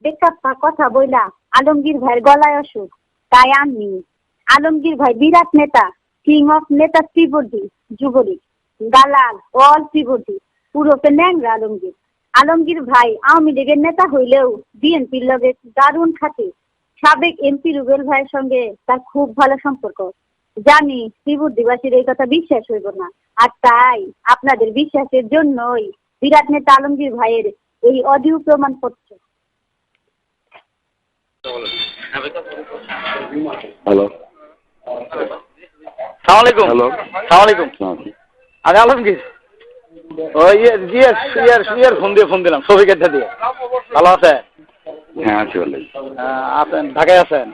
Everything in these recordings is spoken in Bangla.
বেকার কথা বইলা আলমগীর ভাইয়ের গলায় অসুখ, তাই আমি আলমগীর ভাই বিরাট নেতা, কিং অফ নেতা ত্রিবর্ধী যুবলীগ, দালাল অল ত্রিবর্ধী, পুরোপে ন্যাংরা আলমগীর। আলমগীর ভাই আওয়ামী লীগের নেতা হইলেও বিএনপির লগে দারুণ খাতে। সাবেক এমপি রুবেল ভাইয়ের সঙ্গে তার খুব ভালো সম্পর্ক। জানি ত্রিবর্ধীবাসীর এই কথা বিশ্বাস হইব না, আর তাই আপনাদের বিশ্বাসের জন্যই বিরাট নেতা আলমগীর ভাইয়ের এই অডিও প্রমাণপত্র। হ্যালো, সালাম আলাইকুম। হ্যালো, সালাম আলাইকুম। আমি আলমগীর, ওই ইয়ের ফোন দিলাম শফিকেরটা দিয়ে। ভালো আছে? হ্যাঁ আছি বলে। আছেন ঢাকায় আছেন?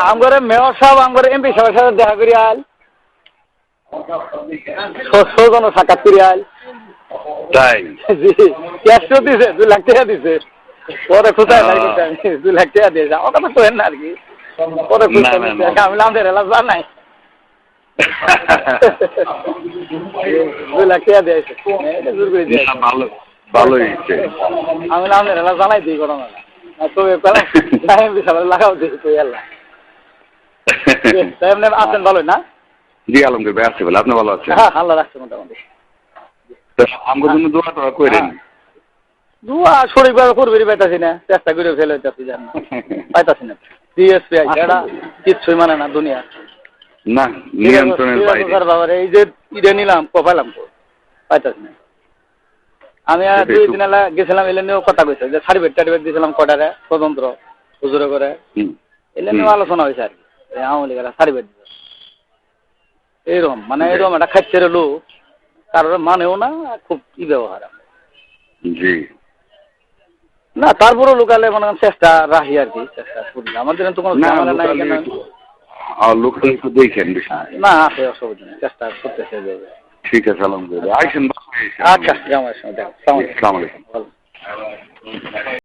আমগরে মেয়র সাহেব আমগরে এমপি সাহেবের সাথে দেখা করি আল, সৌজন সাক্ষাৎ করি আল। তাই জি, ক্যাশও দিছে, 2 লাখ টাকা দিছে। পরে খুঁজায় নাই, 2 লাখ টাকা দিয়েছে। আমার কথা কহেন না আর কি, পরে খুঁজতে আমি আমাদের এলাকা জানাই। 2 লাখ টাকা দিয়েছে, জোর করে দিয়েছে। ভালো ভালোই হয়েছে। আমি আমাদের এলাকা জানাই দিই ঘটনা। তবে বিশাল লাগাও দিয়েছে তুই এলাকা। এমনি আছেন ভালোই না? জি আলমগীর ভাই আছি বলে। আপনি ভালো আছেন? হ্যাঁ, আল্লাহ রাখছে মোটামুটি। আমার জন্য দোয়া টোয়া করেন। দুয়া শরীরভাবে করবি পাইতাছি না, চেষ্টা করে ফেলে হইতাছি, জান না পাইতাছি না। ডিএসপি এটা কিচ্ছুই মানে না দুনিয়া। না নিয়ন্ত্রণের বাইরে। বাবার এই যে ইডে নিলাম কপাইলাম তো পাইতাছি না। আমি আর 2 দিন এলা গেছিলাম, এলে নিয়েও কথা কইছে যে সার্টিফিকেট দিয়েছিলাম কটারে স্বতন্ত্র হুজুরে করে, এলে নিয়েও আলোচনা হয়েছে আর কি। আওয়ামী লীগের সার্টিফিকেট এইরকম মানে এরকম একটা খাচ্ছে লোক, কারোর মানেও না, খুব ব্যবহার। জি না তারপরও লোকালে মনে চেষ্টা রাখি আর কি, চেষ্টা করি। আমাদের তো কোনো ঝামেলা নাই কেন। লোকটা একটু দেখেন না আছে, অসুবিধা নেই, চেষ্টা করতেছে। ঠিক আছে আলমগীর আইসেন। আচ্ছা, জামাই সময় দেখ। আসসালামু আলাইকুম।